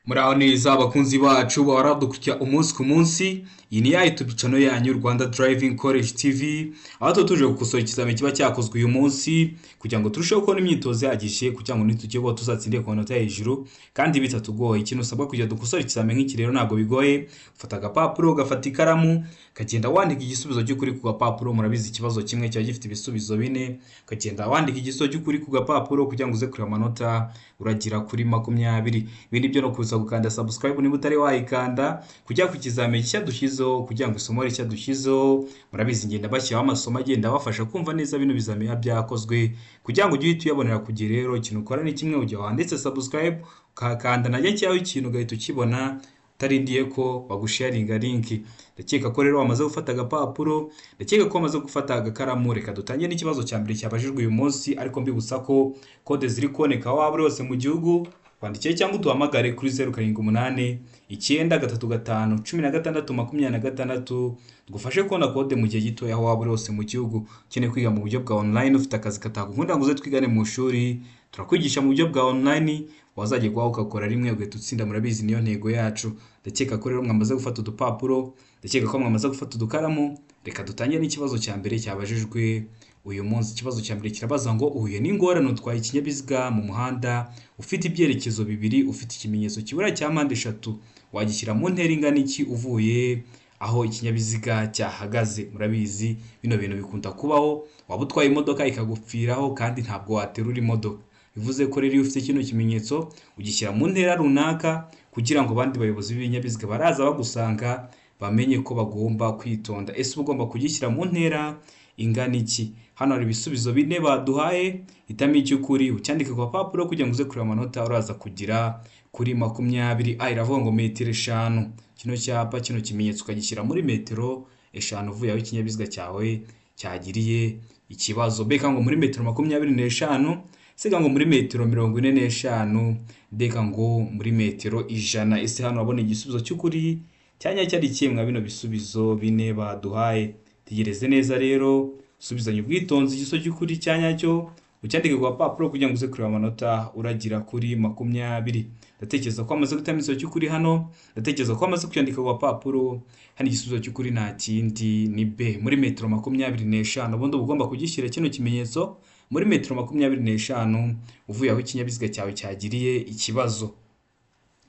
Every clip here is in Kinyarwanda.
Muraho neza abakunzi bacu baradukurikira umunsi ku munsi. Iyi ni ya YouTube channel yanyu Rwanda Driving College TV. Aho tuje gukosora ikizamini kiba cyakozwe uyu munsi kugira ngo turusheho kubona imyitozo yagishye kugira ngo nitujye tuzatsinde ku manota hejuru kandi bitatugoye. Ikintu usabwa kugira dukosora ikizamini nk'iki rero ntabwo bigoye. Ufata agapapuro, gafata ikaramu, kagenda wandika igisubizo cy'ukuri ku gapapuro. Murabizi ikibazo kimwe cyaba gifite ibisubizo bine, kagenda wandika igisubizo cy'ukuri ku gapapuro kugira ngo uze kureba amanota uragira kuri 20. Ibindi byo no kuza gukanda subscribe niba utari wayikanda kujya ku kizamini cya dushyizeho kugira ngo isomo rishya dushyizeho. Murabizi ngenda bashyiraho amasomo agenda bafasha kumva neza bino bizamini byakozwe kugira ngo ujye tuyabonera ku gihe. Rero ikintu ukora ni kimwe, ujya wanditse subscribe ukakanda najye cyaho ikintu ugahita ukibona utarindiye ko bagusharinga link. Ndakeka ko rero wamaze gufata agapapuro, ndakeka ko wamaze gufata agakaramu. Reka dutangire n'ikibazo cya mbere cyabajijwe uyu munsi, ariko mbibutsa ko kode ziri kuboneka aho waba uri hose mu gihugu. Wandikiye cyangwa uduhamagare kuri 0789 935 16 26 tugufashe kubona kode mu gihe gito aho waba uri hose mu gihugu. Ukeneye kwiga mu buryo bwa online, ufite akazi katakukunda ngo uze twigane mu shuri, turakwigisha mu buryo bwa online, wazajye kwaho ukakora rimwe ugahita utsinda. Murabizi niyo ntego yacu. Ndakeka ko rero mwamaze gufata udupapuro, ndakeka ko mwamaze gufata udukaramu. Reka dutangire n'ikibazo cya mbere cyabajijwe uyu munsi. Ikibazo cya mbere kirabaza ngo uhuye n'ingorane utwaye ikinyabiziga mu muhanda ufite ibyerekezo bibiri, ufite ikimenyetso kibura cya mpande eshatu, wagishyira mu ntera ingana iki uvuye aho ikinyabiziga cyahagaze? Murabizi bino bintu bikunda kubaho, waba utwaye imodoka ikagupfiraho kandi ntabwo waterura imodoka. Bivuze ko rero iyo ufite kino kimenyetso ugishyira mu ntera runaka kugira ngo abandi bayobozi b'ibinyabiziga baraza bagusanga bamenye ko bagomba kwitonda. Ese ugomba kugishyira mu ntera ingana iki? Hano hari ibisubizo bine baduhaye, hitamo icy'ukuri ucyandike ku papuro kugira ngo uze kureba amanota uraza kugira kuri 20. Iravuga ngo metero 5. Kino cyapa, kino kimenyetso ukagishyira muri metero 5 uvuye aho ikinyabiziga cyawe cyagiriye ikibazo. Beka ngo muri metero 25, sega ngo muri metero 45, deka ngo muri metero 100. Ese hano wabona igisubizo cy'ukuri cyanya cyari kimwe bino bisubizo bine baduhaye? Tegereze neza rero, usubizanye ubwitonzi igisubizo cy'ukuri cyanya cyo ucyandike ku papuro kugira ngo uze kureba amanota uragira kuri 20. Ndatekereza ko amaze gutama igisubizo cy'ukuri hano, ndatekereza ko amaze kwandika ku papuro. Hano igisubizo cy'ukuri nta kindi ni B, muri metero 25. Ubundi ugomba kugishyira kino kimenyetso muri metero 25 uvuye aho ikinyabiziga cyawe cyagiriye ikibazo.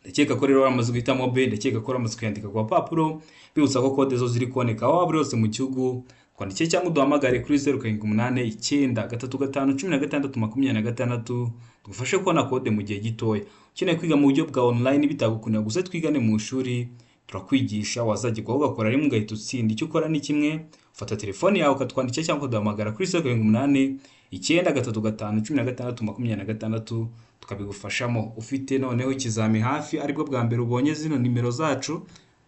Ndakeka ko rero wamaze guhitamo B, ndakeka ko wamaze kwandika ku papuro. Bibutsa ko kode zo ziri kuboneka aho waba uri hose mu gihugu. Twandikiye cyangwa uduhamagare kuri 0789 935 16 26 tugufashe kubona kode mu gihe gitoya. Ukeneye kwiga mu buryo bwa online bitagukunda gusa twigane mu shuri, turakwigisha wazajye kwaho ugakora rimwe ugahita utsinda. Icyo ukora ni kimwe, ufata telefone yawe ukatwandikira cyangwa uduhamagara kuri 0789 935 16 26 tukabigufashamo. Ufite noneho ikizami hafi aribwo bwa mbere ubonye zino nimero zacu,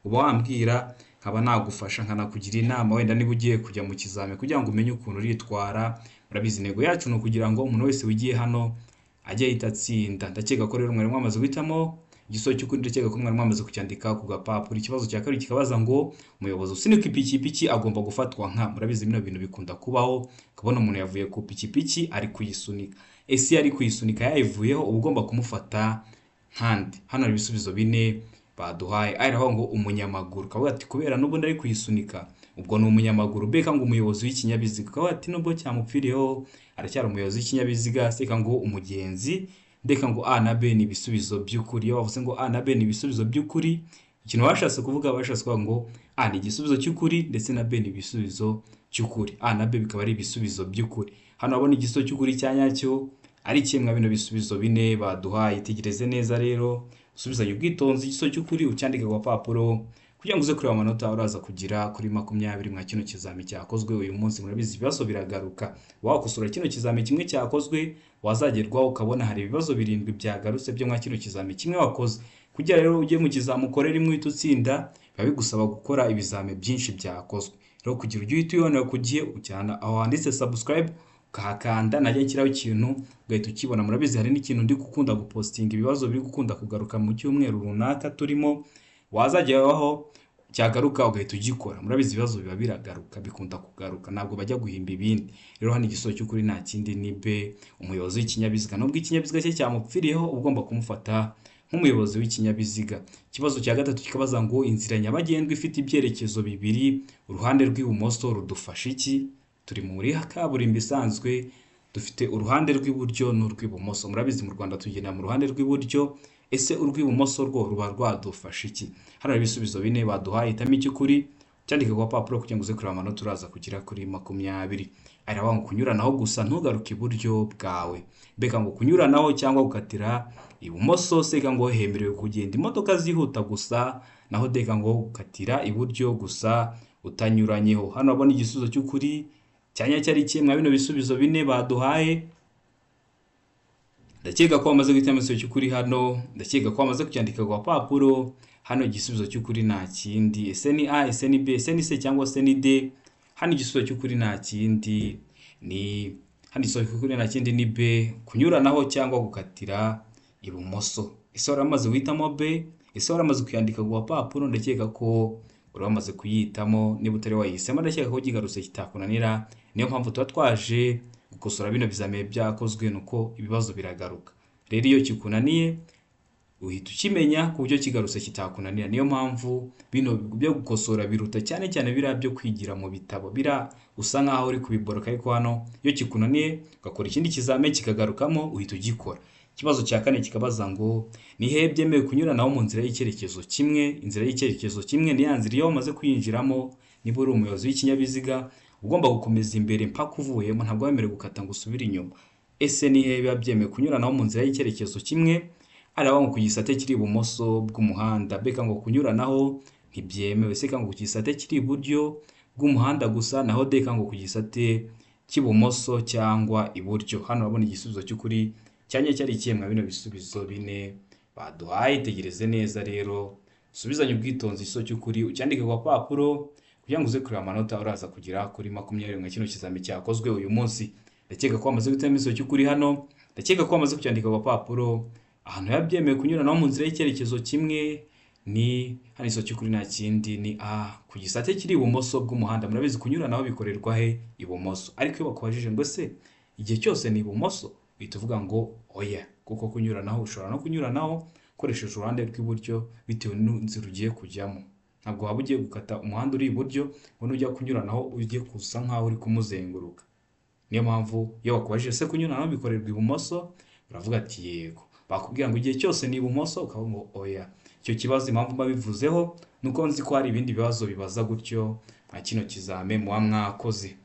uba wambwira nkaba nagufasha nkanakugira inama wenda niba ugiye kujya mu kizami kugira ngo umenye ukuntu uritwara. Murabizi intego yacu ni ukugira ngo umuntu wese wigiye hano ajye ahita atsinda. Ndakeka ko rero mwari mwamaze guhitamo igisubizo cy'ukuri, ndakeka ko mwari mwamaze kucyandika ku gapapuro. Ikibazo cya kabiri kikabaza ngo umuyobozi usunika ipikipiki agomba gufatwa nka. Murabizi bino bintu bikunda kubaho, ukabona umuntu yavuye ku pikipiki ari kuyisunika. Ese ari kuyisunika yayivuyeho uba ugomba kumufata nkande? Hano hari ibisubizo bine baduhaye. Iravuga ngo umunyamaguru, kavuga ati kubera n'ubundi ari kuyisunika ubwo ni umunyamaguru. Beka ngo umuyobozi w'ikinyabiziga, kavuga ati nubwo cyamupfiriyeho aracyari umuyobozi w'ikinyabiziga. Seka ngo umugenzi, ndeka ngo A na B ni ibisubizo by'ukuri. Iyo bavuze ngo A na B ni ibisubizo by'ukuri, ikintu bashatse kuvuga bashatse kuvuga ngo A ni igisubizo cy'ukuri ndetse na B ni ibisubizo cy'ukuri. A na B bikaba ari ibisubizo by'ukuri. Hano abona igisubizo cy'ukuri cyanyacyo ari kimwe bino bisubizo bine baduhaye. Tegereze neza rero, usubizanye ubwitonzi igisubizo cy'ukuri ucyandike ku papuro kugira ngo uze kureba amanota uraza kugira kuri 20 mwa kino kizami cyakozwe uyu munsi. Murabizi ibibazo biragaruka, wakosora kino kizami kimwe cyakozwe wazagerwaho ukabona hari ibibazo 7 byagarutse byo mwa kino kizami kimwe wakoze. Kugira rero ujye mu kizami ukorera imwe uhita utsinda, biba bigusaba gukora ibizami byinshi byakozwe. Rero kugira ujye uhita uyibona ku gihe ucyana aho handitse subscribe ukahakanda najya nshyiraho ikintu ugahita ukibona. Murabizi hari n'ikintu ndi gukunda gupostinga ibibazo biri gukunda kugaruka mu cyumweru runaka turimo, wazajyaho cyagaruka ugahita ugikora. Murabizi ibibazo biba biragaruka, bikunda kugaruka, ntabwo bajya guhimba ibindi. Rero hano igisubizo cy'ukuri nta kindi ni B, umuyobozi w'ikinyabiziga. Nubwo ikinyabiziga cye cyamupfiriyeho ugomba kumufata nk'umuyobozi w'ikinyabiziga. Ikibazo cya gatatu kikabaza ngo inzira nyabagendwa ifite ibyerekezo bibiri, uruhande rw'ibumoso rudufasha iki? Turi muri kaburimbo isanzwe, dufite uruhande rw'iburyo n'urw'ibumoso. Murabizi mu Rwanda tugenda mu ruhande rw'iburyo, ese urw'ibumoso rwo ruba rwadufasha iki? Hano hari ibisubizo bine baduhaye, hitamo icy'ukuri cyandike ku gapapuro kugira ngo uze kureba amanota uraza kugira kuri 20. Aravuga ngo kunyuranaho gusa ntugaruke iburyo bwawe. Mbega ngo kunyuranaho cyangwa gukatira ibumoso, seka ngo hemerewe kugenda imodoka zihuta gusa, naho deka ngo gukatira iburyo gusa utanyuranyeho. Hano urabona igisubizo cy'ukuri cyanya cyari kimwe bino bisubizo bine baduhaye. Ndakeka ko wamaze guhitamo igisubizo cy'ukuri hano, ndakeka ko wamaze kucyandika ku gapapuro. Hano igisubizo cy'ukuri nta kindi, ese ni A, ese ni B, ese ni C cyangwa se ni D. Hano igisubizo cy'ukuri nta kindi ni ni B, kunyuranaho cyangwa gukatira ibumoso. Ese waramaze guhitamo B? Ese waramaze kuyandika ku gapapuro? Ndakeka ko uramaze kuyitamo. Niba utari wayihisemo, ndakeka ko kigarutse kitakunanira. Niyo mpamvu tuba twaje gukosora bino bizame byakozwe, nuko ibibazo biragaruka. Rero iyo kikunaniye uhita ukimenya ku buryo kigarutse kitakunanira. Niyo mpamvu bino byo gukosora biruta cyane biriya byo kwigira mu bitabo, usa nkaho uri kubiboroka, ariko hano iyo kikunaniye ugakora ikindi kizame kikagarukamo uhita ugikora. Ikibazo cya kane kikabaza ngo ni hehe byemewe kunyuranaho mu nzira y'icyerekezo kimwe? Inzira y'icyerekezo kimwe ni ya nzira iyo wamaze kuyinjiramo, niba uri umuyobozi w'ikinyabiziga ugomba gukomeza imbere mpaka uvuyemo, ntabwo wemerewe gukata ngo usubire inyuma. Ese ni hehe biba byemewe kunyuranaho mu nzira y'icyerekezo kimwe? Aravuga ngo ku gisate kiri ibumoso bw'umuhanda. Beka ngo kunyuranaho ntibyemewe. Seka ngo ku gisate kiri iburyo bw'umuhanda gusa, naho deka ngo ku gisate cy'ibumoso cyangwa iburyo. Hano urabona igisubizo cy'ukuri cyanya cyari kimwe bino bisubizo bine baduhaye. Tegereze neza rero, subizanye ubwitonzi iso cy'ukuri ucyandike ku gapapuro kugira ngo uze kureba amanota uraza kugira kuri 20 mu kino kizame cyakozwe uyu munsi. Ndakeka ko wamaze guhitamo igisubizo cy'ukuri hano, ndakeka ko wamaze kucyandika ku gapapuro. Ahantu yabyemewe kunyuranaho mu nzira y'icyerekezo kimwe ni hano, iso cy'ukuri nta kindi ni A, ku gisate kiri ibumoso bw'umuhanda. Murabizi kunyuranaho bikorerwa he? Ibumoso. Ariko iyo bakubajije ngo se igihe cyose ni ibumoso, uhita uvuga ngo oya, kuko kunyuranaho ushobora no kunyuranaho ukoresheje uruhande rw'iburyo bitewe n'inzira ugiye kujyamo. Ntabwo waba ugiye gukata umuhanda uri iburyo ngo nujya kunyuranaho ugiye kusa nkaho uri kumuzenguruka. Niyo mpamvu iyo bakubajije se kunyuranaho bikorerwa ibumoso, uravuga ati yego. Bakubwira ngo igihe cyose ni ibumoso, ukavuga ngo oya. Icyo kibazo impamvu mbabivuzeho nuko nzi ko hari ibindi bibazo bibaza gutyo nka kino kizame muba mwakoze.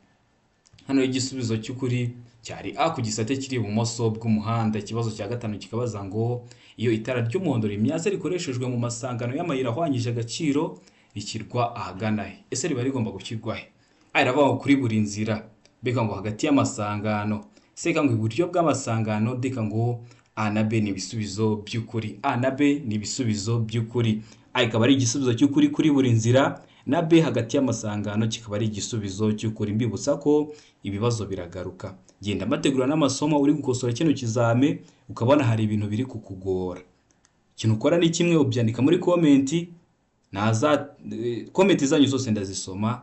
Hano igisubizo cy'ukuri cyari A, ku gisate kiri ibumoso bw'umuhanda. Ikibazo cya gatanu kikabaza ngo iyo itara ry'umuhondo rimyaza rikoreshejwe mu masangano y'amayira ahwanyije agaciro rishyirwa ahagana he? Ese riba rigomba gushyirwa he? Aravuga kuri buri nzira. Beka ngo hagati y'amasangano. Seka ngo iburyo bw'amasangano. Deka ngo A na B ni ibisubizo by'ukuri. A na B ni ibisubizo by'ukuri. A ikaba ari igisubizo cy'ukuri kuri buri nzira, na B hagati y'amasangano kikaba ari igisubizo cy'ukuri. Mbibutsa ko ibibazo biragaruka. Genda mategura n'amasomo uri gukosora kino kizame, ukabona hari ibintu biri kukugora. Ikintu ukora ni kimwe, ubyandika muri komenti. Komenti zanyu zose ndazisoma,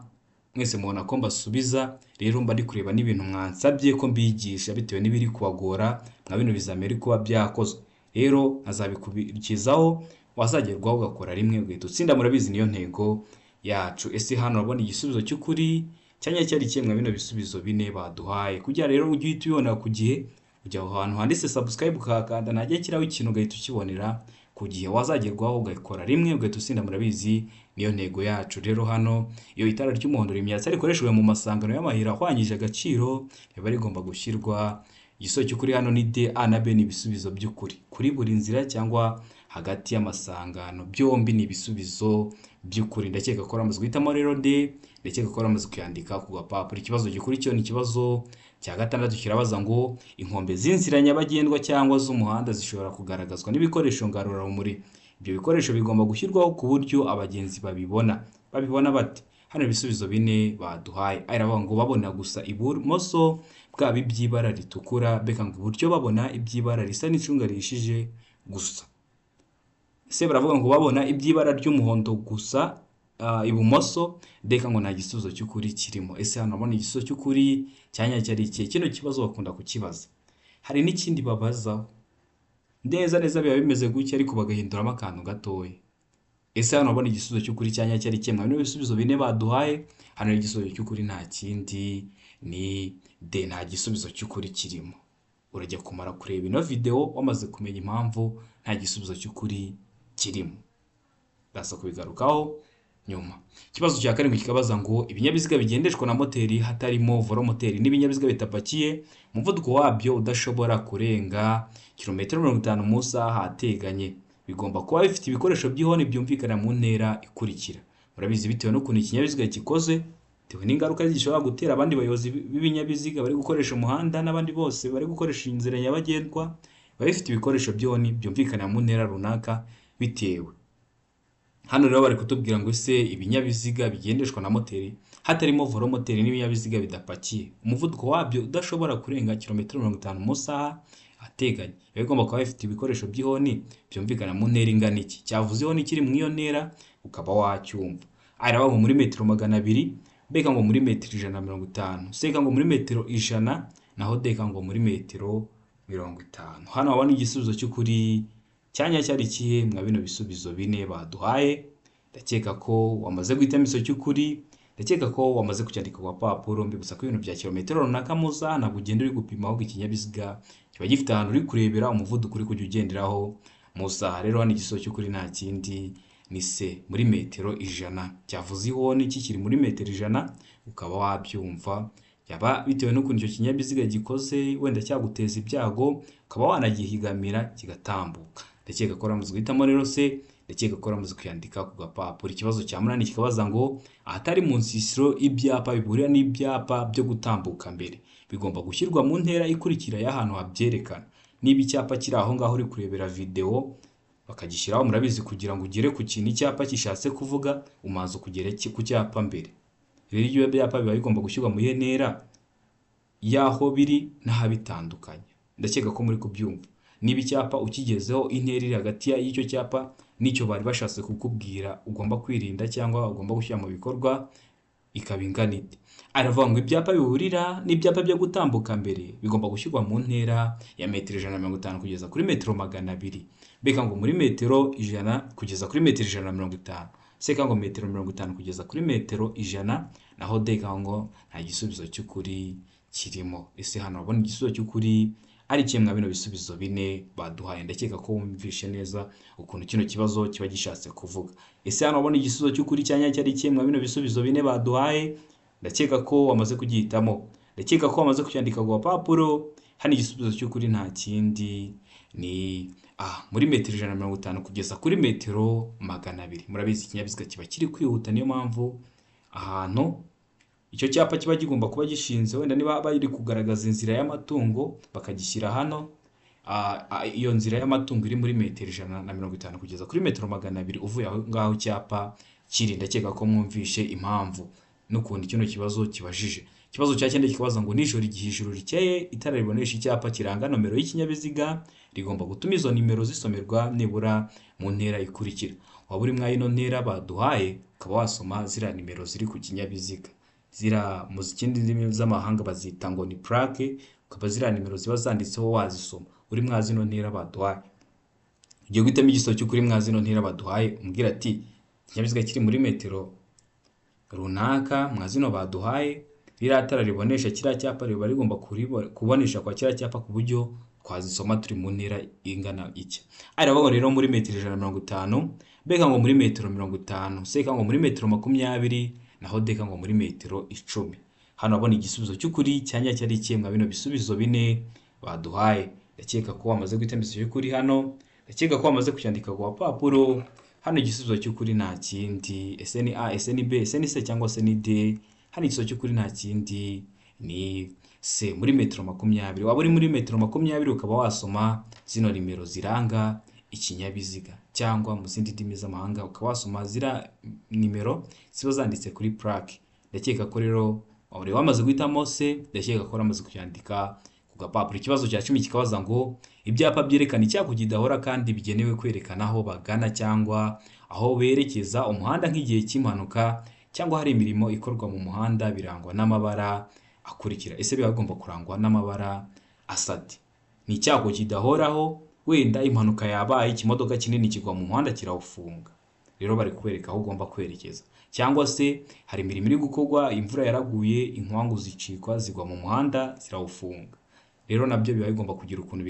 mwese mubona ko mbasubiza. Rero mba ndi kureba n'ibintu mwansabye ko mbigisha bitewe n'ibiri kubagora nka bino bizame ari kuba byakozwe. Rero nkazabikurikizaho, wazagerwaho ugakora rimwe ugahita utsinda. Murabizi niyo ntego yacu. Ese hano urabona igisubizo cy'ukuri cyanya cyari kimwe bino bisubizo bine baduhaye. Kugira rero ujye uhita ubibona ku gihe, ujya aho hantu handitse subscribe ukahakanda, najya kiraho ikintu ugahita ukibonera ku gihe. Wazagerwaho ugakora rimwe ugahita utsinda. Murabizi niyo ntego yacu. Rero hano iyo itara ry'umuhondo rimyatsa rikoreshejwe mu masangano y'amahira ahwanyije agaciro riba rigomba gushyirwa. Igisubizo cy'ukuri hano ni D. A na B ni ibisubizo by'ukuri kuri buri nzira cyangwa hagati y'amasangano. Byombi ni ibisubizo by'ukuri. Ndakeka ko uramaze guhitamo rero D, ndakeka ko uramaze kuyandika ku gapapuro. Ikibazo gikurikiyeho ni ikibazo cya gatandatu kirabaza ngo inkombe z'inzira nyabagendwa cyangwa z'umuhanda zishobora kugaragazwa n'ibikoresho ngarurarumuri. Ibyo bikoresho bigomba gushyirwaho ku buryo abagenzi babibona. Babibona bate? Hano ibisubizo bine baduhaye. Aravuga ngo babona gusa ibumoso bwaba iby'ibara ritukura. Beka ngo iburyo babona iby'ibara risa n'icunga rihishije gusa. Se baravuga ngo babona iby'ibara ry'umuhondo gusa ibumoso. Deka ngo nta gisubizo cy'ukuri kirimo. Ese hano babona igisubizo cy'ukuri cyanya cyari iki? Kino kibazo bakunda kukibaza. Hari n'ikindi babazaho. neza neza biba bimeze gutya ariko bagahinduramo akantu gatoya. Ese hano urabona igisubizo cy'ukuri cya nyacyo ari kimwe? Bino bisubizo bine baduhaye, hano igisubizo cy'ukuri nta kindi ni D, nta gisubizo cy'ukuri kirimo. Urajya kumara kureba ino video wamaze kumenya impamvu nta gisubizo cy'ukuri kirimo. Ndasa kubigarukaho nyuma. Ikibazo cya karindwi kikabaza ngo ibinyabiziga bigendeshwa na moteri hatarimo volomoteri n'ibinyabiziga bitapakiye umuvuduko wabyo udashobora kurenga kilometero 50 mu isaha ateganye bigomba kuba bifite ibikoresho by'ihoni byumvikana mu ntera ikurikira. Murabizi bitewe n'ukuntu ikinyabiziga gikoze, bitewe n'ingaruka zishobora gutera abandi bayobozi b'ibinyabiziga bari gukoresha umuhanda n'abandi bose bari gukoresha inzira nyabagendwa, bari bifite ibikoresho by'ihoni byumvikana mu ntera runaka bitewe. Hano rero bari kutubwira ngo ese ibinyabiziga bigendeshwa na moteri hatarimo volomoteri n'ibinyabiziga bidapakiye umuvuduko wabyo udashobora kurenga kilometero 50 mu isaha ateganye bigomba kuba bifite ibikoresho by'ihoni byumvikana mu ntera ingana iki. Cyavuzeho n'ikiri mu iyo ntera ukaba wacyumva. Arabaho muri metero 200, beka ngo muri metero 150, seka ngo muri metero 100, naho deka ngo muri metero 50. Hano wabona igisubizo cy'ukuri cyanya cyari kihe mwa bino bisubizo bine baduhaye. Ndakeka ko wamaze guhitamo iso cy'ukuri, ndakeka ko wamaze kucyandika ku papuro. Mbibutsa ko ibintu bya kilometero runaka mu isaha ntabwo ugenda uri gupima, ahubwo ikinyabiziga kiba gifite ahantu uri kurebera umuvuduko uri kujya ugenderaho mu isaha. Rero hano igisubizo cy'ukuri nta kindi ni C, muri metero 100. Cyavuzeho n'iki kiri muri metero 100 ukaba wabyumva. Yaba bitewe n'ukuntu icyo kinyabiziga gikoze wenda cyaguteza ibyago ukaba wanagihigamira kigatambuka. Ndakeka ko ramaze guhitamo rero C, ndakeka ko ramaze kuyandika ku gapapuro. Ikibazo cya 8 kikabaza ngo ahatari mu nsisiro ibyapa biburira n'ibyapa byo gutambuka mbere bigomba gushyirwa mu ntera ikurikira y'ahantu habyerekana. Niba icyapa kiri aho ngaho uri kurebera video bakagishyiraho, murabizi kugira ngo ugere ku kintu icyapa kishatse kuvuga umanza kugera ku cyapa mbere. Rero ibyo byapa biba bigomba gushyirwa mu ntera y'aho biri n'ahabitandukanye. Ndakeka ko muri kubyumva. Niba icyapa ukigezeho intera iri hagati y'icyo cyapa n'icyo bari bashatse kukubwira ugomba kwirinda cyangwa ugomba gushyira mu bikorwa ikaba ingana ite. Aravuga ngo ibyapa biburira n'ibyapa byo gutambuka mbere bigomba gushyirwa mu ntera ya metero 150 kugeza kuri metero 200, beka ngo muri metero 100 kugeza kuri metero 150, seka ngo metero 50 kugeza kuri metero 100, naho deka ngo nta gisubizo cy'ukuri kirimo. Ese hano urabona igisubizo cy'ukuri ari kimwe mwa bino bisubizo bine baduhaye. Ndakeka ko wumvishe neza ukuntu kino kibazo kiba gishatse kuvuga. Ese hano urabona igisubizo cy'ukuri cyanya cyari kimwe mwa bino bisubizo bine baduhaye. Ndakeka ko wamaze kugihitamo, ndakeka ko wamaze kucyandika ku papuro. Hano igisubizo cy'ukuri nta kindi ni muri metero 150 kugeza kuri metero 200. Murabizi ikinyabiziga kiba kiri kwihuta, niyo mpamvu ahantu icyo cyapa kiba kigomba kuba gishinze. Wenda niba bari kugaragaza inzira y'amatungo bakagishyira hano, iyo nzira y'amatungo iri muri metero 150 kugeza kuri metero 200 uvuye aho ngaho cyapa kiri. Ndakeka ko mwumvishe impamvu n'ukundi kino kibazo kibajije. Ikibazo cya 9 kikabaza ngo nijoro igihe ijuru rikeye itara ribonesha icyapa kiranga nomero y'ikinyabiziga rigomba gutuma izo nimero zisomerwa nibura mu ntera ikurikira. Waba uri mwa ino ntera baduhaye ukaba wasoma zira nimero ziri ku kinyabiziga. Zira mu zikindi ndimi z'amahanga bazita ngo ni plaque, ukaba zira nimero ziba zanditseho wazisoma uri mwa zino ntera baduhaye. Ugiye guhitamo igisubizo cy'ukuri mwa zino ntera baduhaye, umbwira ati ikinyabiziga kiri muri metero runaka mwa zino baduhaye, ririya tara ribonesha kiriya cyapa riba rigomba kubonesha kwa kiriya cyapa ku buryo twazisoma turi mu ntera ingana iki. Arabaho rero muri metero 150, beka ngo muri metero 50, seka ngo muri metero 20, naho deka ngo muri metero 10. Hano abona igisubizo cy'ukuri cyanya cyari kimwe bino bisubizo bine baduhaye. Ndakeka ko wamaze guhitamo igisubizo cy'ukuri hano, ndakeka ko wamaze kucyandika ku papuro. Hano igisubizo cy'ukuri nta kindi, ese ni A, ese ni B, ese ni C cyangwa se ni D. Hano igisubizo cy'ukuri nta kindi ni C, muri metero 20. Waba uri muri metero 20 ukaba wasoma zino nimero ziranga ikinyabiziga, cyangwa mu zindi ndimi z'amahanga ukaba wasoma zira nimero ziba zanditse kuri plaque. Ndakeka ko rero wari wamaze guhitamo C, ndakeka ko ramaze kucyandika ku gapapuro. Ikibazo cya 10 kikabaza ngo ibyapa byerekana icyago kidahora kandi bigenewe kwerekana aho bagana cyangwa aho berekeza umuhanda nk'igihe cy'impanuka cyangwa hari imirimo ikorwa mu muhanda birangwa n'amabara akurikira. Ese biba bigomba kurangwa n'amabara asati. Ni icyago kidahoraho, wenda impanuka yabaye ikimodoka kinini kigwa mu muhanda kirawufunga, rero bari kwereka aho ugomba kwerekeza. Cyangwa se hari imirimo iri gukorwa, imvura yaraguye, inkangu zicikwa zigwa mu muhanda zirawufunga, rero nabyo biba bigomba kugira ukuntu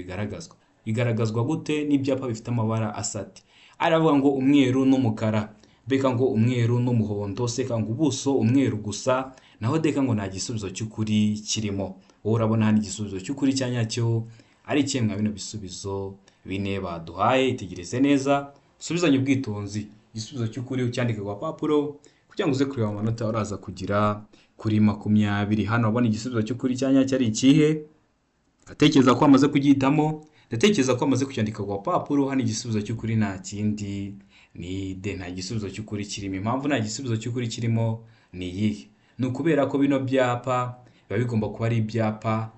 bigaragazwa gute? N'ibyapa bifite amabara asate, aravuga ngo umweru n'umukara, beka ngo umweru n'umuhondo, seka ngo ubuso umweru gusa, naho deka ngo nta gisubizo cy'ukuri kirimo. Wowe urabona hano igisubizo cy'ukuri cya nyacyo ari kimwe mwa bino bisubizo bine baduhaye. Itegereze neza, usubizanye ubwitonzi, igisubizo cy'ukuri ucyandike ku papuro kugira ngo uze kureba amanota uraza kugira kuri 20. Hano urabona igisubizo cy'ukuri cya nyacyo ari ikihe? Ndatekereza ko wamaze kugihitamo, ndatekereza ko wamaze kucyandika ku papuro. Hano igisubizo cy'ukuri nta kindi ni D, nta gisubizo cy'ukuri kirimo. Impamvu nta gisubizo cy'ukuri kirimo ni iyihe? Ni ukubera ko bino byapa biba bigomba kuba ari ibyapa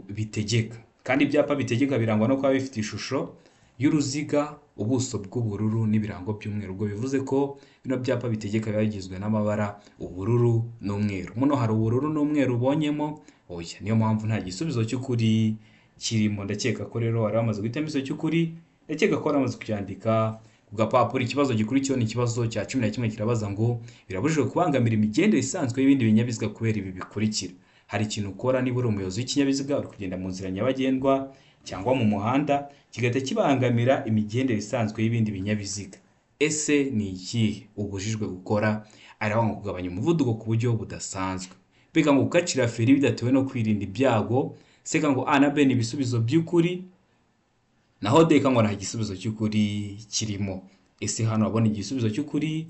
bitegeka, kandi ibyapa bitegeka birangwa no kuba bifite ishusho y'uruziga, ubuso bw'ubururu n'ibirango by'umweru. Ubwo bivuze ko bino byapa bitegeka biba bigizwe n'amabara ubururu n'umweru. Muno hari ubururu n'umweru ubonyemo? Oya, niyo mpamvu nta gisubizo cy'ukuri kirimo. Ndakeka ko rero wari wamaze guhitamo igisubizo cy'ukuri, ndakeka ko wari wamaze kucyandika ku gapapuro. Ikibazo gikurikiyeho ni ikibazo cya 11, kirabaza ngo birabujijwe kubangamira imigendere isanzwe y'ibindi binyabiziga kubera ibi bikurikira. Hari ikintu ukora niba uri umuyobozi w'ikinyabiziga uri kugenda mu nzira nyabagendwa cyangwa mu muhanda, kigahita kibangamira imigendere isanzwe y'ibindi binyabiziga. Ese ni ikihe ubujijwe gukora? Aravuga ngo kugabanya umuvuduko ku buryo budasanzwe, beka ngo gukacira feri bidatewe no kwirinda ibyago, seka ngo A na B ni ibisubizo by'ukuri, naho deka ngo nta gisubizo cy'ukuri kirimo. Ese hano wabona igisubizo cy'ukuri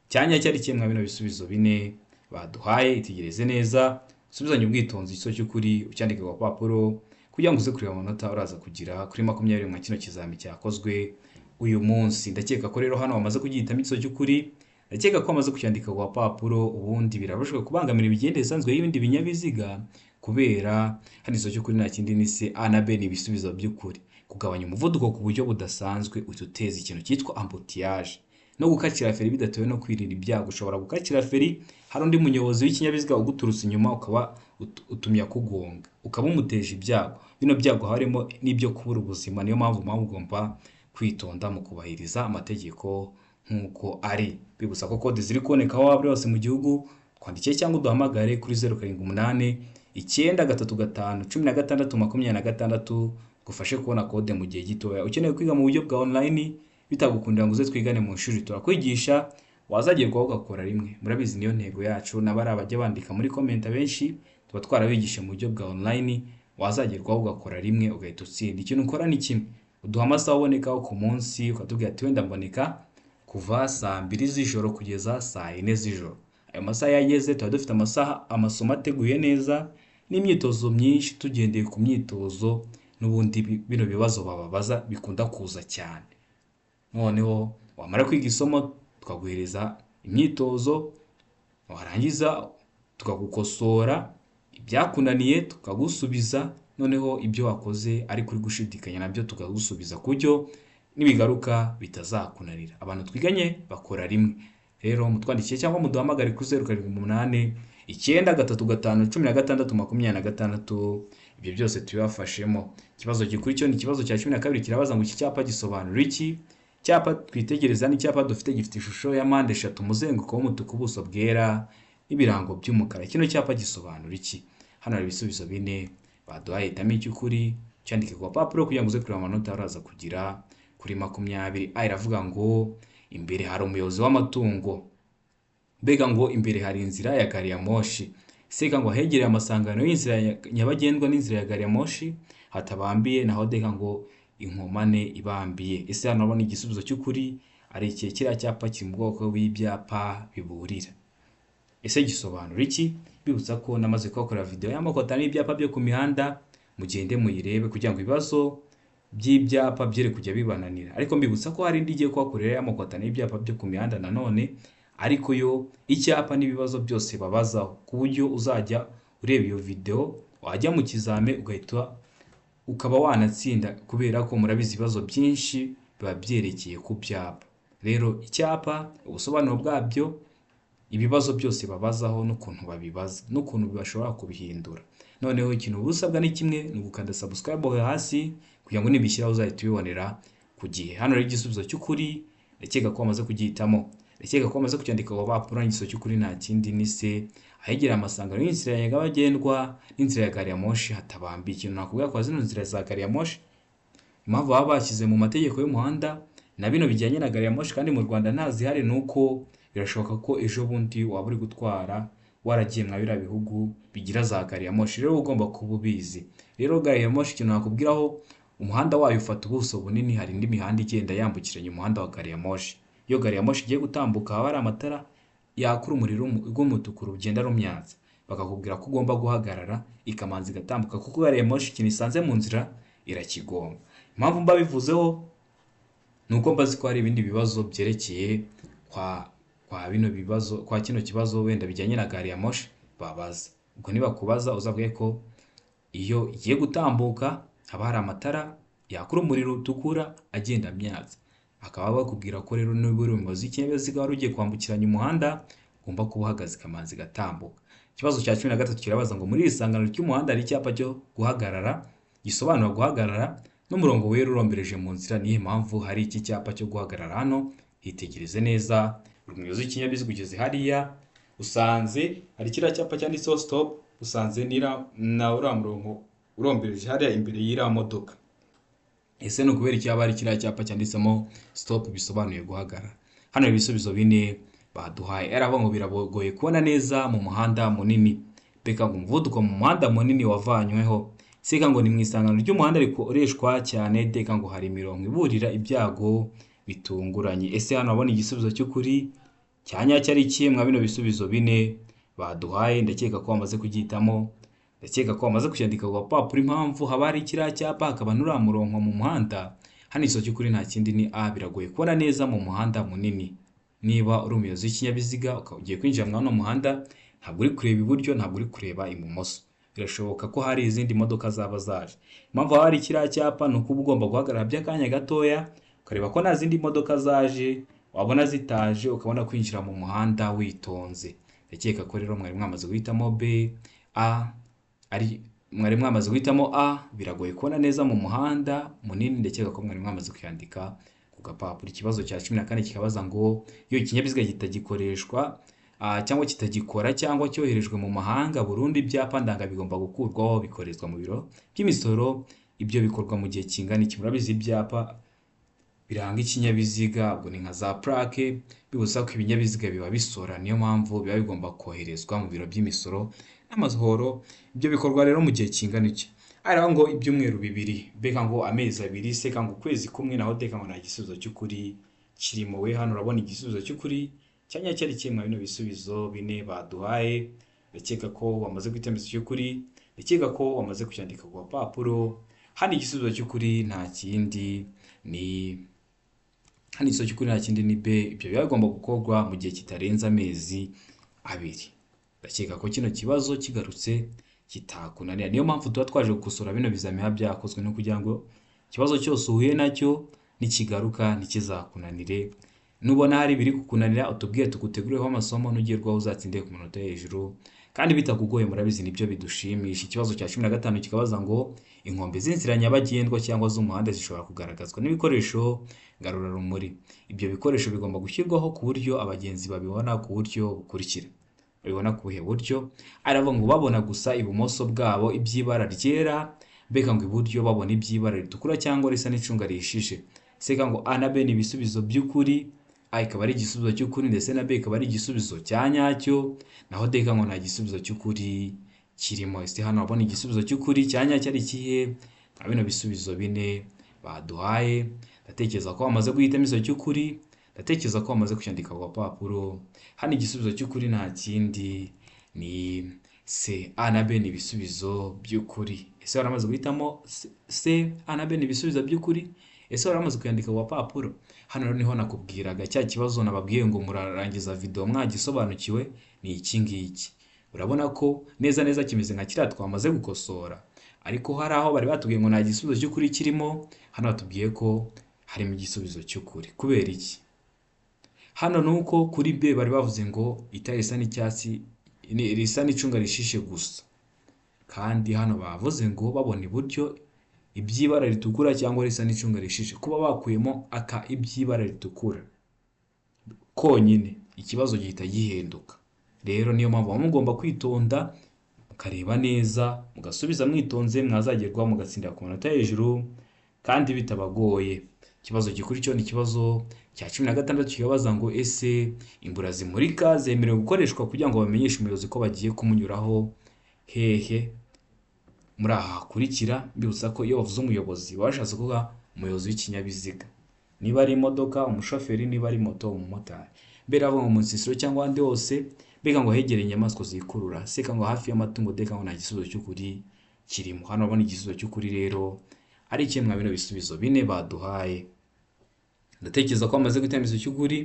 cyanya cyari kimwe mwa bino bisubizo bine baduhaye. Itegereze neza, usubizanye ubwitonzi, igisubizo cy'ukuri ucyandike ku papuro kugira ngo uze kureba amanota uraza kugira kuri 20 mu kino kizami cyakozwe uyu munsi. Ndakeka ko rero hano wamaze kugihitamo igisubizo cy'ukuri, ndakeka ko wamaze kucyandika ku papuro. Ubundi birabujijwe kubangamira imigendere isanzwe y'ibindi binyabiziga kubera hano igisubizo cy'ukuri nta kindi ni C, A na B ni ibisubizo by'ukuri. Kugabanya umuvuduko ku buryo budasanzwe ututeza ikintu cyitwa ambutiyage, no gukacira feri bidatewe no kwirinda ibyago. Ushobora gukacira feri hari undi munyobozi w'ikinyabiziga uguturutse inyuma, ukaba utumya kugonga, ukaba umuteje ibyago. Bino byago harimo n'ibyo kubura ubuzima. Niyo mpamvu ugomba kwitonda mu kubahiriza amategeko nk'uko ari. Bibutsa ko kode ziri kuboneka aho waba hose mu gihugu, twandikiye cyangwa uduhamagare kuri 0788 935 16 26 gufashe kubona kode mu gihe gitoya. Ukeneye kwiga mu buryo bwa online bitagukundira ngo uze twigane mu ishuri, turakwigisha, wazagerwaho ugakora rimwe. Murabizi niyo ntego yacu, n'abari abajya bandika muri comment benshi tuba twarabigishe mu buryo bwa online, wazagerwaho ugakora rimwe ugahita utsinda. Ikintu ukora ni kimwe, uduha amasaha ubonekaho ku munsi, ukatubwira ati wenda mboneka kuva saa 2 z'ijoro kugeza saa 4 z'ijoro. Ayo masaha yageze tuba dufite amasomo ateguye neza n'imyitozo myinshi, tugendeye ku myitozo n'ubundi bino bibazo bababaza bikunda kuza cyane. Noneho wamara kwiga isomo tukaguhereza imyitozo, warangiza tukagukosora ibyakunaniye tukagusubiza, noneho ibyo wakoze ari kuri gushidikanya nabyo tukagusubiza kujyo nibigaruka bitazakunanira. Abantu twiganye bakora rimwe. Rero mutwandikiye cyangwa muduhamagare kuri 0788 935 16 26. Ibyo byose tubibafashemo. Ikibazo gikurikiyeho ni ikibazo cya 12, kirabaza ngo iki cyapa gisobanura iki? Cyapa twitegereza ni cyapa dufite gifite ishusho ya mpande 3, umuzenguruko w'umutuku, ubuso bwera n'ibirango by'umukara. Kino cyapa gisobanura iki? Hano hari ibisubizo bine baduhaye. Hitamo icy'ukuri cyandike ku papuro kugira ngo uze kureba amanota uraza kugira kuri 20. Iravuga ngo imbere hari umuyobozi w'amatungo, bega ngo imbere hari inzira ya gari ya moshi, seka ngo hegereye amasangano y'inzira nyabagendwa n'inzira ya gari ya moshi hatabambiye, naho deka ngo inkomane ibambiye. Ese hano urabona igisubizo cy'ukuri ari iki? Kiriya cyapa kiri mu bwoko bw'ibyapa biburira. Ese gisobanura iki? Bibutsa ko namaze kubakorera video y'amakota n'ibyapa byo ku mihanda, mugende muyirebe kugira ngo ibibazo by'ibyapa byere kujya bibananira. Ariko mbibutsa ko hari indi giye kubakorera y'amakota n'ibyapa byo ku mihanda nanone, ariko yo icyapa n'ibibazo byose babazaho, ku buryo uzajya ureba iyo video wajya mu kizame ugahita ukaba wanatsinda, kubera ko murabizi ibibazo byinshi biba byerekeye ku byapa. Rero icyapa, ubusobanuro bwabyo, ibibazo byose babazaho n'ukuntu babibaza n'ukuntu bashobora kubihindura. noneho ikintu usabwa ni kimwe, ni ugukanda subscribe aho hasi kugira ngo nibishyiraho uzahita ubibonera ku gihe. Hano rero igisubizo cy'ukuri ndakeka ko wamaze kugihitamo, ndakeka ko wamaze kucyandika ku papuro. Igisubizo cy'ukuri nta kindi ni C, ahegera amasangano y'inzira ya nyabagendwa n'inzira ya gari ya moshi hatabambiye. Ikintu nakubwira ko zino nzira za gari ya moshi impamvu baba bashyize mu mategeko y'umuhanda na bino bijyanye na gari ya moshi kandi mu Rwanda ntazihari, nuko birashoboka ko ejo bundi waba uri gutwara waragiye mwa biriya bihugu bigira za gari ya moshi, rero ugomba kuba ubizi. Rero gari ya moshi ikintu nakubwiraho, umuhanda wayo ufata ubuso bunini, hari indi mihanda igenda yambukiranya umuhanda wa gari ya moshi. Iyo gari ya moshi igiye gutambuka haba hari amatara yaka urumuri rw'umutuku rugenda rumyatsa, bakakubwira ko ugomba guhagarara ikamanza igatambuka, kuko gari ya moshi ikintu isanze mu nzira irakigonga. Impamvu mba bivuzeho ni uko mbazi ko hari ibindi bibazo byerekeye kwa bino bibazo, kwa kino kibazo wenda bijyanye na gari ya moshi babaza. Ubwo nibakubaza uzavuge ko iyo igiye gutambuka haba hari amatara yaka urumuri rutukura agenda amyatsa, akaba bakubwira ko rero niba uri umuyobozi w'ikinyabiziga wari ugiye kwambukiranya umuhanda ugomba kuba uhagaze ikamanza igatambuka. Ikibazo cya 13 kirabaza ngo muri iri sangano ry'umuhanda hari icyapa cyo guhagarara gisobanura guhagarara n'umurongo wera urombereje mu nzira. Niyo mpamvu hari iki cyapa cyo guhagarara hano, hitegereze neza. Uri umuyobozi w'ikinyabiziga ugeze hariya usanze hari kiriya cyapa cyanditseho stop, usanze na uriya murongo urombereje hariya imbere y'iriya modoka. Ese ni ukubera iki haba hari kiriya cyapa cyanditsemo stop bisobanuye guhagarara? Hano ibisubizo bine baduhaye. Aravuga ngo biragoye kubona neza mu muhanda munini. Beka ngo umuvuduko mu muhanda munini wavanyweho. Seka ngo ni mu isangano ry'umuhanda rikoreshwa cyane. Deka ngo hari imirongo iburira ibyago bitunguranye. Ese hano abona igisubizo cy'ukuri cyanyacyo ari ikihe mwa bino bisubizo bine baduhaye? Ndakeka ko wamaze kugihitamo, ndakeka ko wamaze kucyandika ku papuro. Impamvu haba hari kiriya cyapa hakaba n'uriya murongo mu muhanda, hano igisubizo cy'ukuri nta kindi ni A, biragoye kubona neza mu muhanda munini. Niba uri umuyobozi w'ikinyabiziga ukaba ugiye kwinjira muri uno muhanda, ntabwo uri kureba iburyo, ntabwo uri kureba ibumoso, birashoboka ko hari izindi modoka zaba zaje. Impamvu haba hari kiriya cyapa ni uko uba ugomba guhagarara by'akanya gatoya ukareba ko nta zindi modoka zaje, wabona zitaje ukabona kwinjira mu muhanda witonze. Ndakeka ko rero mwari mwamaze guhitamo B, A, mwari mwamaze guhitamo A, biragoye kubona neza mu muhanda munini. Ndakeka ko mwari mwamaze kuyandika ku gapapuro. Ikibazo cya 14 kikabaza ngo iyo ikinyabiziga kitagikoreshwa cyangwa kitagikora cyangwa cyoherejwe mu mahanga burundu, ibyapa ndanga bigomba gukurwaho bikorezwa mu biro by'imisoro. Ibyo bikorwa mu gihe kingana iki? Murabizi ibyapa biranga ikinyabiziga ubwo ni nka za plaque, bibuza ko ibinyabiziga biba bisora, niyo mpamvu biba bigomba koherezwa mu biro by'imisoro n'amahoro. Ibyo bikorwa rero mu gihe kingana iki? Araho ngo ibyumweru 2, beka ngo amezi 2, seka ngo ukwezi kumwe. Naho deka ngo nta gisubizo cy'ukuri kirimo. We hano urabona igisubizo cy'ukuri cyanyacyo ari kimwe bino bisubizo bine baduhaye. Ndakeka ko wamaze guhitamo igisubizo cy'ukuri, ndakeka ko wamaze kucyandika ku papuro. Hano igisubizo cy'ukuri nta kindi ni B. Ibyo biba bigomba gukorwa mu gihe kitarenze amezi 2. Ndakeka ko kino kibazo kigarutse kitakunanira. Niyo mpamvu tuba twaje gukosora bino bizamiha byakozwe no kugira ngo ikibazo cyose uhuye nacyo nikigaruka ntikizakunanire. Nubona hari biri kukunanira utubwiye tugutegureho amasomo nugerwaho uzatsinde ku munota hejuru kandi bitakugoye. Murabizi nibyo bidushimisha. Ikibazo cya 15 kikabaza ngo inkombe z'inzira nyabagendwa cyangwa z'umuhanda zishobora kugaragazwa n'ibikoresho ngarurarumuri. Ibyo bikoresho bigomba gushyirwaho ku buryo abagenzi babibona ku buryo bukurikira. Babibona ku buhe buryo? Aravuga ngo babona gusa ibumoso bwabo iby'ibara ryera, beka ngo iburyo babona iby'ibara ritukura cyangwa risa n'icunga rihishije. Seka ngo A na B ni ibisubizo by'ukuri. A ikaba ari igisubizo cy'ukuri ndetse na B ikaba ari igisubizo cyanyacyo. Naho deka ngo nta gisubizo cy'ukuri kirimo. Ese hano babona igisubizo cy'ukuri cyanyacyo ari kihe? Bino bisubizo bine baduhaye. Ndatekereza ko wamaze guhitamo igisubizo cy'ukuri, ndatekereza ko wamaze kucyandika ku papuro. Hano igisubizo cy'ukuri nta kindi ni C. A na B ni ibisubizo by'ukuri. Ese waramaze guhitamo C, A na B ni ibisubizo by'ukuri? Ese waramaze kuyandika ku papuro? Hano rero niho nakubwiraga cya kibazo nababwiye ngo murarangiza video mwagisobanukiwe ni iki ngiki. Urabona ko neza kimeze nka kiriya twamaze gukosora, ariko hari aho bari batubwiye ngo nta gisubizo cy'ukuri kirimo. Hano batubwiye ko harimo igisubizo cy'ukuri. Kubera iki? Hano nuko kuri B bari bavuze ngo itara risa n'icyatsi risa n'icunga rishishe gusa, kandi hano bavuze ngo babona iburyo iby'ibara ritukura cyangwa risa n'icunga rishije, kuba bakuyemo iby'ibara ritukura konyine ikibazo gihita gihinduka. Rero niyo mpamvu muba mugomba kwitonda mukareba neza mugasubiza mwitonze, mwazagerwaho mugatsindira ku manota hejuru kandi bitabagoye. Ikibazo gikurikiyeho ni ikibazo cya 16 kibabaza ngo ese imbura zimurika zemerewe gukoreshwa kugira ngo bamenyeshe umuyobozi ko bagiye kumunyuraho hehe. Muri aha hakurikira mbibutsa ko iyo bavuze umuyobozi baba bashatse kuvuga umuyobozi w'ikinyabiziga, niba ari imodoka umushoferi, niba ari moto umumotari. Mbere avuga mu nsisiro cyangwa ahandi hose, mbega ngo hegereye inyamaswa zikurura, seka ngo hafi y'amatungo, deka ngo nta gisubizo cy'ukuri kirimo. Hano urabona igisubizo cy'ukuri rero ari kimwe mwa bino bisubizo bine baduhaye. Ndatekereza ko bamaze guhitamo igisubizo cy'ukuri,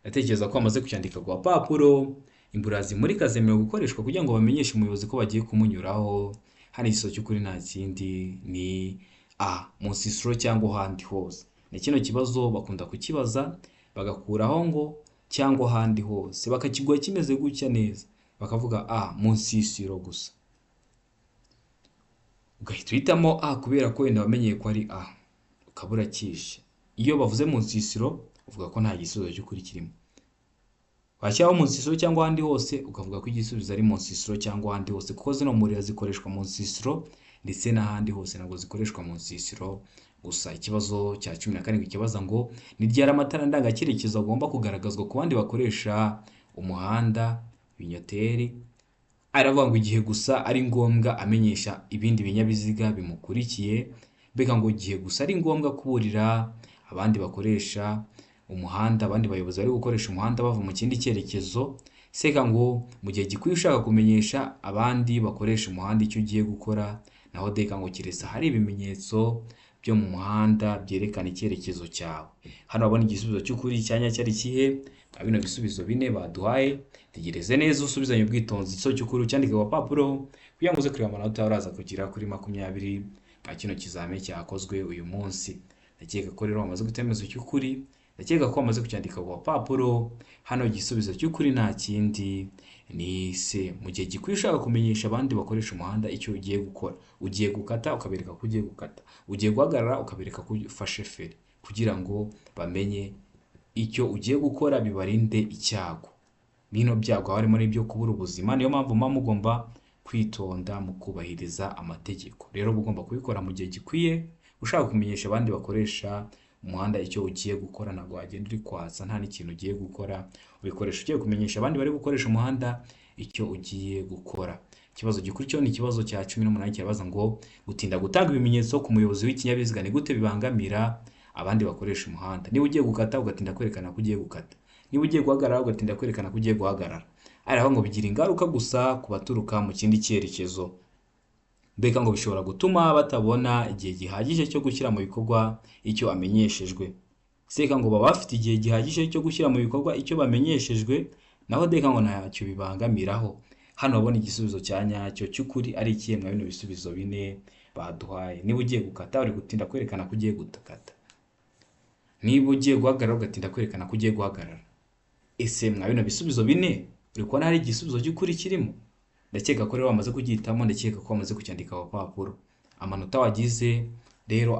ndatekereza ko bamaze kucyandika ku papuro. Imbura zimurika zemerewe gukoreshwa kugira ngo bamenyeshe umuyobozi ko bagiye kumunyuraho. Hano igisubizo cy'ukuri nta kindi ni A, mu nsisiro cyangwa ahandi hose. Ni kino kibazo bakunda kukibaza bagakuraho ngo cyangwa ahandi hose, bakakiguha kimeze gutya neza, bakavuga A, mu nsisiro gusa. Ugahita uhitamo A kubera ko wenda wamenyeye ko ari A, ukabura kishe. Iyo bavuze mu nsisiro uvuga ko nta gisubizo cy'ukuri kirimo. Washyiraho mu nsisiro cyangwa ahandi hose ukavuga ko igisubizo ari mu nsisiro cyangwa ahandi hose, kuko zino murira zikoreshwa mu nsisiro ndetse n'ahandi hose ntabwo zikoreshwa mu nsisiro gusa. Ikibazo cya 17 kibaza ngo ni ryari amatara ndangacyerekezo agomba kugaragazwa ku bandi bakoresha umuhanda ibinyoteri. Aravuga ngo igihe gusa ari ngombwa amenyesha ibindi binyabiziga bimukurikiye, mbega ngo igihe gusa ari ngombwa kuburira abandi bakoresha umuhanda, abandi bayobozi bari gukoresha umuhanda bava mu kindi cyerekezo. Seka ngo mu gihe gikwiye ushaka kumenyesha abandi bakoresha umuhanda icyo ugiye gukora, naho deka ngo kiresa hari ibimenyetso byo mu muhanda byerekana icyerekezo cyawe. Hano babona igisubizo cy'ukuri cyanya cyari kihe bino bisubizo bine baduhaye. Tegereze neza usubizanye ubwitonzi igisubizo cy'ukuri cyandike ku papuro kugira ngo uze kureba amanota uraza kugira kuri 20 ba kino kizame cyakozwe uyu munsi. Ndakeka ko rero bamaze gutemeza cy'ukuri, ndakeka ko bamaze kucyandika ku papuro. Hano igisubizo cy'ukuri nta kindi ni C, mu gihe gikwiye ushaka kumenyesha abandi bakoresha umuhanda icyo ugiye gukora. Ugiye gukata ukabereka ko ugiye gukata, ugiye guhagarara ukabereka ko ufashe feri, kugira ngo bamenye icyo ugiye gukora bibarinde icyago. Bino byago harimo n'ibyo kubura ubuzima, niyo mpamvu mugomba kwitonda mu kubahiriza amategeko. Rero ugomba kubikora mu gihe gikwiye ushaka kumenyesha abandi bakoresha umuhanda icyo ugiye gukora. Ntabwo wagenda uri kwatsa nta n'ikintu ugiye gukora, ubikoresha ugiye kumenyesha abandi bari gukoresha umuhanda icyo ugiye gukora. Ikibazo gikurikiyeho ni ikibazo cya 18 kibaza ngo gutinda gutanga ibimenyetso ku muyobozi w'ikinyabiziga ni gute bibangamira abandi bakoresha umuhanda. Niba ugiye gukata ugatinda kwerekana ko ugiye gukata, niba ugiye guhagarara ugatinda kwerekana ko ugiye guhagarara, araho ngo bigira ingaruka gusa ku baturuka mu kindi cyerekezo. Mbega ngo bishobora gutuma batabona igihe gihagije cyo gushyira mu bikorwa icyo amenyeshejwe. Seka ngo baba bafite igihe gihagije cyo gushyira mu bikorwa icyo bamenyeshejwe, naho deka ngo ntacyo bibangamiraho. Hano babona igisubizo cya nyacyo cy'ukuri ari ikihe mwa bino bisubizo bine baduhaye. Niba ugiye gukata uri gutinda kwerekana ko ugiye gukata, niba ugiye guhagarara ugatinda kwerekana ko ugiye guhagarara. Ese mwa bino bisubizo bine uri kubona hari igisubizo cy'ukuri kirimo? Ndakeka ko rero wamaze kugihitamo, ndakeka ko wamaze kucyandika ku papuro. Amanota wagize rero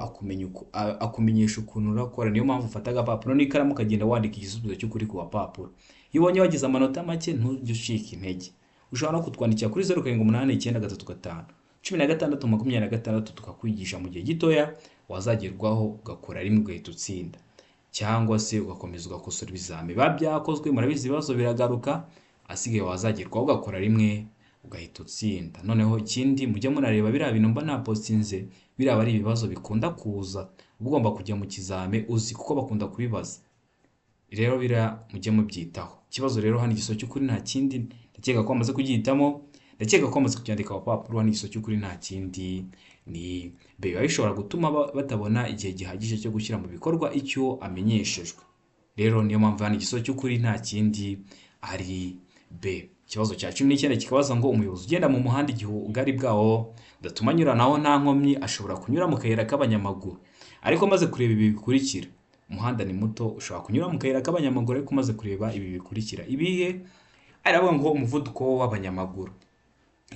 akumenyesha ukuntu urakora. Niyo mpamvu ufata agapapuro n'ikaramu ukagenda wandika igisubizo cy'ukuri ku papuro. Iyo ubonye wagize amanota make ntujye ushika intege, ushobora no kutwandikira kuri 078935 1626 tukakwigisha mu gihe gitoya wazagerwaho ugakora rimwe ugahita utsinda, cyangwa se ugakomeza ugakosora ibizami biba byakozwe. Murabizi ibibazo biragaruka, asigaye wazagerwaho ugakora rimwe ugahita utsinda. Noneho ikindi mujye munareba biriya bintu mba napostinze, biriya ari ibibazo bikunda kuza ugomba kujya mu kizame uzi kuko bakunda kubibaza. Rero biriya mujye mubyitaho. Ikibazo rero hano igisubizo cy'ukuri nta kindi, ndakeka ko wamaze kugihitamo, ndakeka ko wamaze kucyandika ku papuro. Hano igisubizo cy'ukuri nta kindi ni B. Biba bishobora gutuma batabona igihe gihagije cyo gushyira mu bikorwa icyo amenyeshejwe. Rero niyo mpamvu hano igisubizo cy'ukuri nta kindi ari B. Ikibazo cya 19 kikabaza ngo umuyobozi ugenda mu muhanda igihe ubugari bwawo udatuma anyuranaho nta nkomyi ashobora kunyura mu kayira k'abanyamaguru, ariko maze kureba ibi bikurikira. Umuhanda ni muto, ushobora kunyura mu kayira k'abanyamaguru ariko maze kureba ibi bikurikira. Ibihe? Aravuga ngo umuvuduko w'abanyamaguru.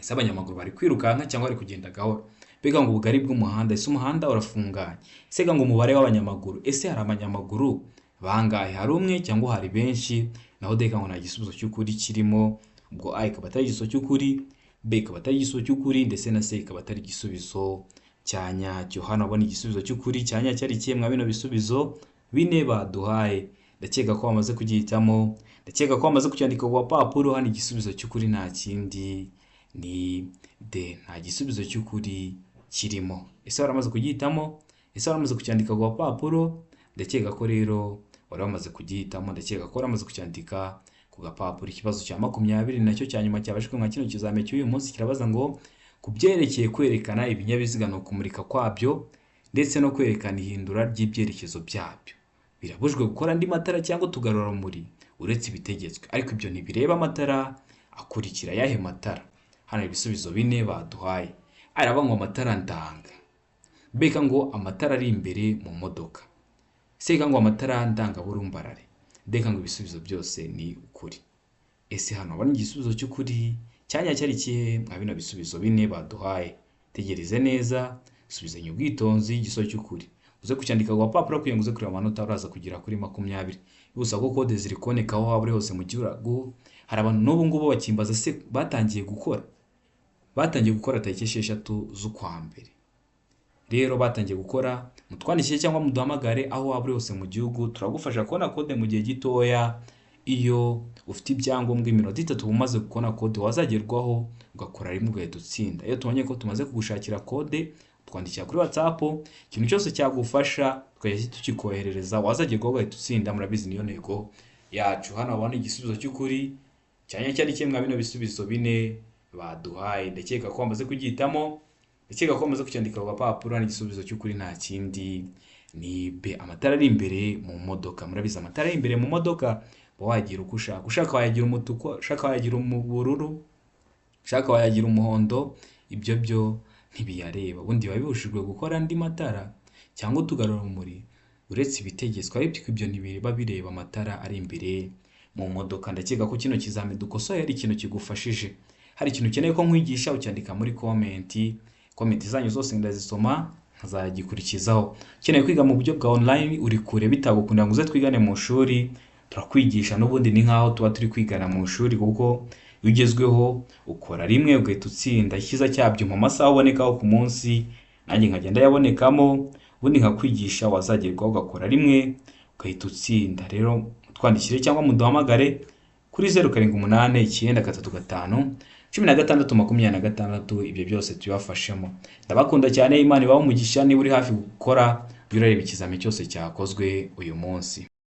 ese abanyamaguru bari kwirukanka cyangwa bari kugenda gahoro, mbega ngo ubugari bw'umuhanda, ese umuhanda urafunganye, ese ngo umubare w'abanyamaguru, ese hari abanyamaguru bangahe, hari umwe cyangwa hari benshi, naho deka ngo nta gisubizo cy'ukuri kirimo, ubwo A ikaba atari igisubizo cy'ukuri, B ikaba atari igisubizo cy'ukuri, ndetse na C ikaba atari igisubizo cya nyacyo. Hano abona igisubizo cy'ukuri cya nyacyo ari kimwe mwa bino bisubizo bine baduhaye, ndakeka ko bamaze kugihitamo, ndakeka ko bamaze kucyandika ku papuro. Hano igisubizo cy'ukuri nta kindi ni D, nta gisubizo cy'ukuri kirimo. Ese waramaze kugihitamo, ese waramaze kucyandika ku papuro? Ndakeka ko rero wari wamaze kugihitamo, ndakeka ko waramaze kucyandika ku gapapuro. Ikibazo cya 20 nacyo cya nyuma cyabashwe nka kino kizame cy'uyu munsi kirabaza ngo kubyerekeye kwerekana ibinyabiziga no kumurika kwabyo ndetse no kwerekana ihindura ry'ibyerekezo byabyo, birabujwe gukora andi matara cyangwa tugarura rumuri uretse ibitegetswe, ariko ibyo ntibireba amatara akurikira. Yahe matara? Hano ibisubizo bine baduhaye. Araba ngo amatara ndanga, beka ngo amatara ari imbere mu modoka, seka ngo amatara ndanga burumbarare, deka ngo ibisubizo byose ni ukuri. Ese hano abona igisubizo cy'ukuri cyanya cyari kihe mwa bino bisubizo bine baduhaye? Tegereze neza, subizanye ubwitonzi igisubizo cy'ukuri, uze kucyandika ku papuro kugira ngo uze kureba amanota uraza kugira kuri 20. Ibusaba ko kode ziri kuboneka aho waba uri hose mu gihugu. Hari abantu n'ubu ngubu bakimbaza se batangiye gukora tariki 6 z'ukwa mbere. Rero batangiye gukora, mutwandikire cyangwa muduhamagare aho waba uri hose mu gihugu, turagufasha kubona kode mu gihe gitoya. Iyo ufite ibyangombwa iminota 3 umaze kubona kode wazagerwaho ugakora rimwe ugahita utsinda. Iyo tubonye ko tumaze kugushakira kode, twandikira kuri WhatsApp, ikintu cyose cyagufasha tukajya tukikoherereza, wazagerwaho ugahita utsinda. Murabizi niyo ntego yacu. Hano abona igisubizo cy'ukuri cyanya cyari kimwe bino bisubizo bine baduhaye, ndakeka ko bamaze kugihitamo, ndakeka ko bamaze kucyandika ku papuro. Hano igisubizo cy'ukuri nta kindi ni B, amatara ari imbere mu modoka. Murabizi amatara ari imbere mu modoka wagira uko ushaka wayagira umutuku, ushaka wayagira ubururu, ushaka wayagira umuhondo, ibyo byo ntibiyareba. Ubundi babibujijwe gukora andi matara cyangwa tugarura rumuri uretse ibitegetswe, ariko ibyo ntibireba bireba amatara ari imbere mu modoka. Ndakeka ko kino kizame dukosoye ari ikintu kigufashije. Hari ikintu ukeneye ko nkwigisha ucyandika muri comment zanyu zose ndazisoma nkazagikurikizaho. Ukeneye kwiga mu buryo bwa online uri kure bitagukunda ngo uze twigane mu shuri, turakwigisha n'ubundi ni nkaho tuba turi kwigana mu shuri, kuko ugezweho ukora rimwe ugahita utsinda. Ikiza cyabyo mu masaha ubonekaho ku munsi, nanjye nkagenda yabonekamo, ubundi nkakwigisha wazagerwaho ugakora rimwe ugahita utsinda. Rero twandikire cyangwa muduhamagare kuri 0783351626. Ibyo byose tubafashemo. Ndabakunda cyane, Imana ibahe umugisha. Niba uri hafi gukora urareba ikizame cyose cyakozwe uyu munsi.